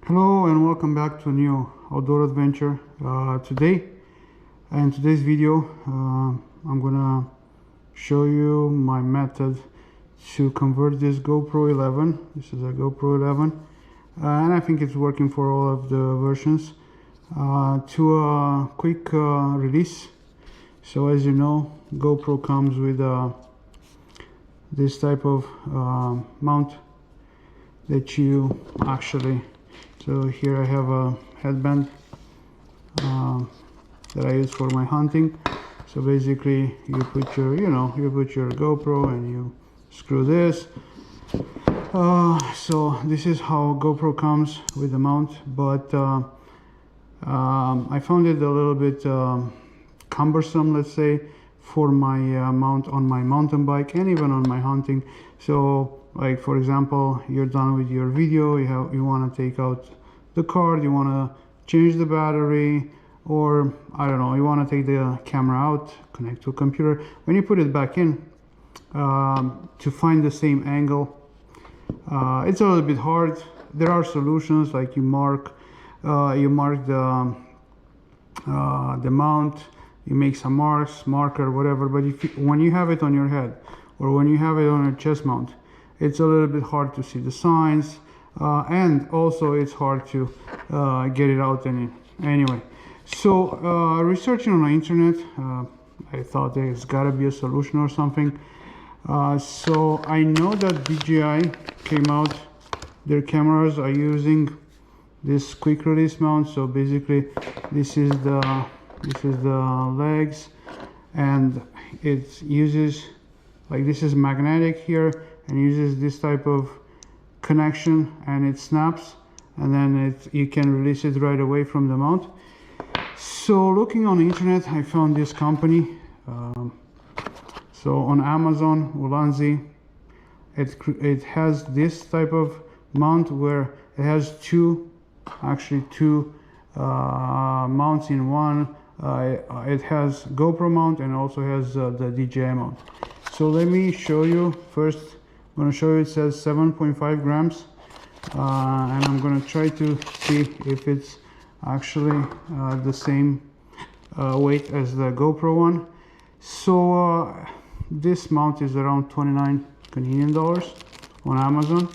Hello and welcome back to a new outdoor adventure. In today's video I'm gonna show you my method to convert this GoPro 11. This is a GoPro 11 and I think it's working for all of the versions, to a quick release. So as you know, GoPro comes with this type of mount that you actually, so here I have a headband that I use for my hunting. So basically you put your GoPro and you screw this. So this is how GoPro comes with the mount, but I found it a little bit cumbersome, let's say, for my mount on my mountain bike and even on my hunting. So like, for example, you're done with your video, you want to take out the card, you want to change the battery, or I don't know, you want to take the camera out, connect to a computer. When you put it back in, to find the same angle, it's a little bit hard. There are solutions, like you mark the mount, you make some marker, whatever. But when you have it on your head or when you have it on your chest mount, it's a little bit hard to see the signs, and also it's hard to get it out anyway. So researching on the internet, I thought there's gotta be a solution or something. So I know that DJI came out, their cameras are using this quick release mount. So basically this is the legs, and it uses, like, this is magnetic here and uses this type of connection, and it snaps, and then you can release it right away from the mount. So looking on the internet, I found this company. So on Amazon, Ulanzi, it has this type of mount where it has two mounts in one. It has GoPro mount and also has the DJI mount. So let me show you. First I'm going to show you, it says 7.5 grams, and I'm going to try to see if it's actually the same weight as the GoPro one. So this mount is around 29 Canadian dollars on Amazon.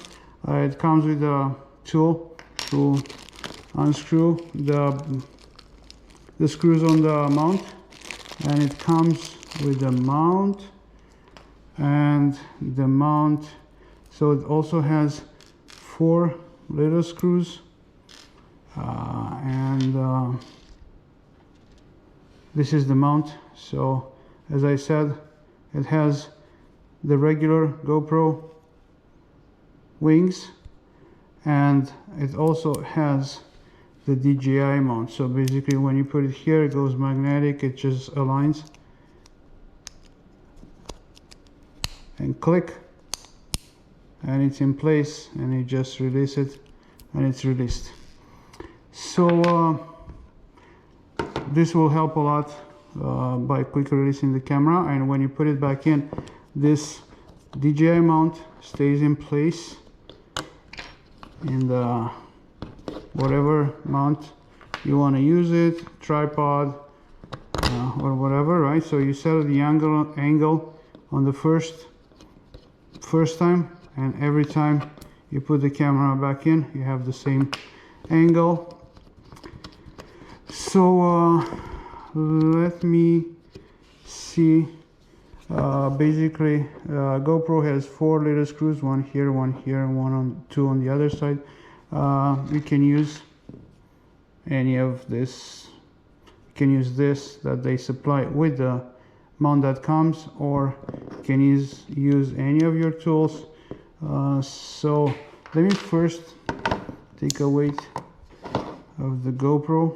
It comes with a tool to unscrew the screws on the mount, and it comes with the mount and the mount. So it also has 4 little screws, and this is the mount. So as I said, it has the regular GoPro wings, and it also has the DJI mount. So basically when you put it here, it goes magnetic, it just aligns and click, and it's in place, and you just release it and it's released. So this will help a lot by quickly releasing the camera. And when you put it back in, this DJI mount stays in place in the whatever mount you want to use it, tripod or whatever, right? So you set the angle on the first time, and every time you put the camera back in, you have the same angle. So let me see. Basically GoPro has 4 little screws, one here, and two on the other side. You can use any of this. You can use this that they supply with the mount that comes, or you can use any of your tools. So let me first take a weight of the GoPro.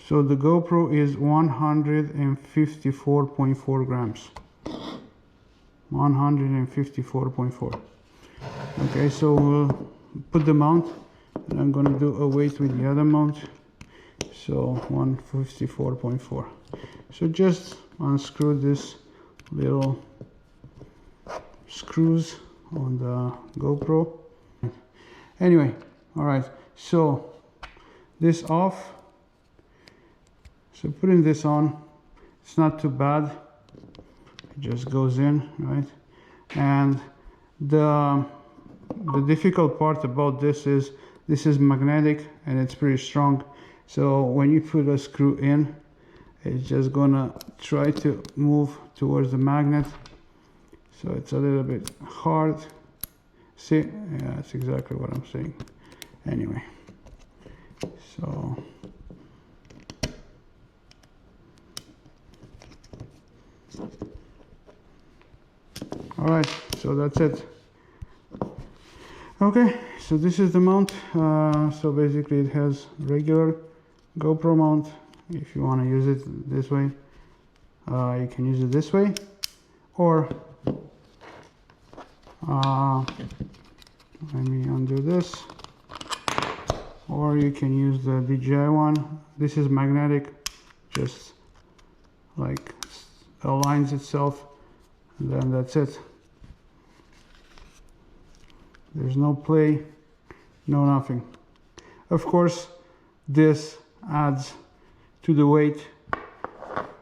So the GoPro is 154.4 grams. 154.4. Okay, so we'll put the mount, and I'm going to do a weight with the other mount. So 154.4. So just unscrew this little screws on the GoPro. Anyway, all right, so this off. So putting this on, it's not too bad. It just goes in, right? And the difficult part about this is magnetic and it's pretty strong. So when you put a screw in, it's just gonna try to move towards the magnet. So it's a little bit hard. See, yeah, that's exactly what I'm saying. Anyway, so all right, so that's it. Okay, so this is the mount. So basically it has regular GoPro mount. If you want to use it this way, you can use it this way, or let me undo this, or you can use the DJI one. This is magnetic, just like aligns itself, and then that's it. There's no play, no nothing. Of course, this adds to the weight.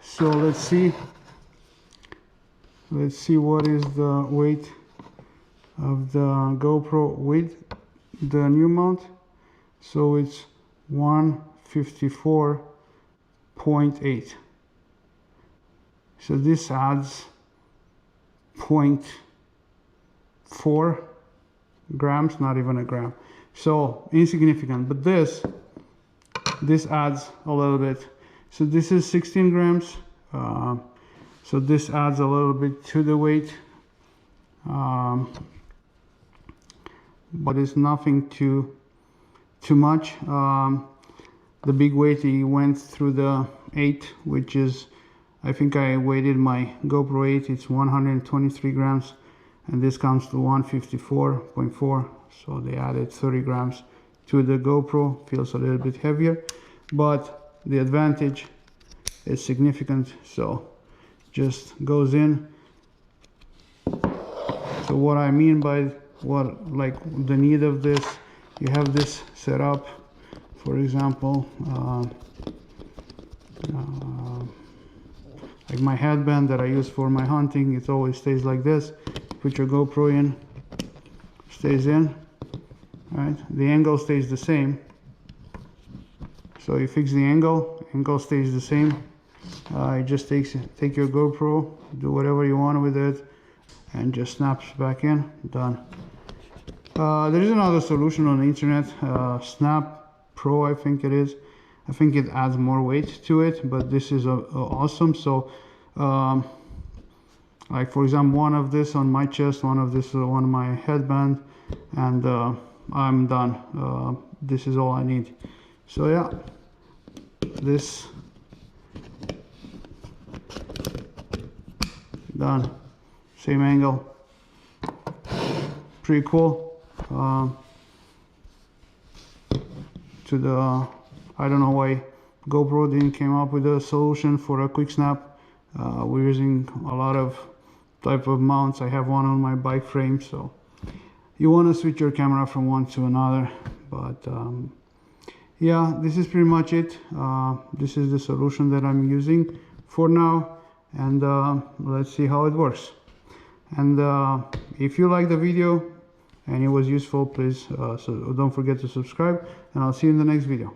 So let's see what is the weight of the GoPro with the new mount. So it's 154.8. So this adds 0.4 grams, not even a gram, so insignificant. But this adds a little bit. So this is 16 grams, so this adds a little bit to the weight, but it's nothing too much. The big weight, he went through the 8, which is, I think I weighted my GoPro 8, it's 123 grams, and this comes to 154.4, so they added 30 grams to the GoPro. Feels a little bit heavier, but the advantage is significant, so just goes in. So what I mean by like the need of this, you have this set up, for example, like my headband that I use for my hunting, it always stays like this. Put your GoPro in, stays in, right? The angle stays the same. So you fix the angle stays the same. It just take your GoPro, do whatever you want with it, and just snaps back in, done. There is another solution on the internet, Snap Pro, I think it is. I think it adds more weight to it, but this is awesome. So like for example, one of this on my chest, one of this on my headband, and I'm done. This is all I need. So yeah, this done. Same angle, pretty cool. To the I don't know why GoPro didn't came up with a solution for a quick snap. We're using a lot of type of mounts. I have one on my bike frame, so you want to switch your camera from one to another. But yeah, this is pretty much it. This is the solution that I'm using for now, and let's see how it works. And if you like the video and it was useful, please so don't forget to subscribe, and I'll see you in the next video.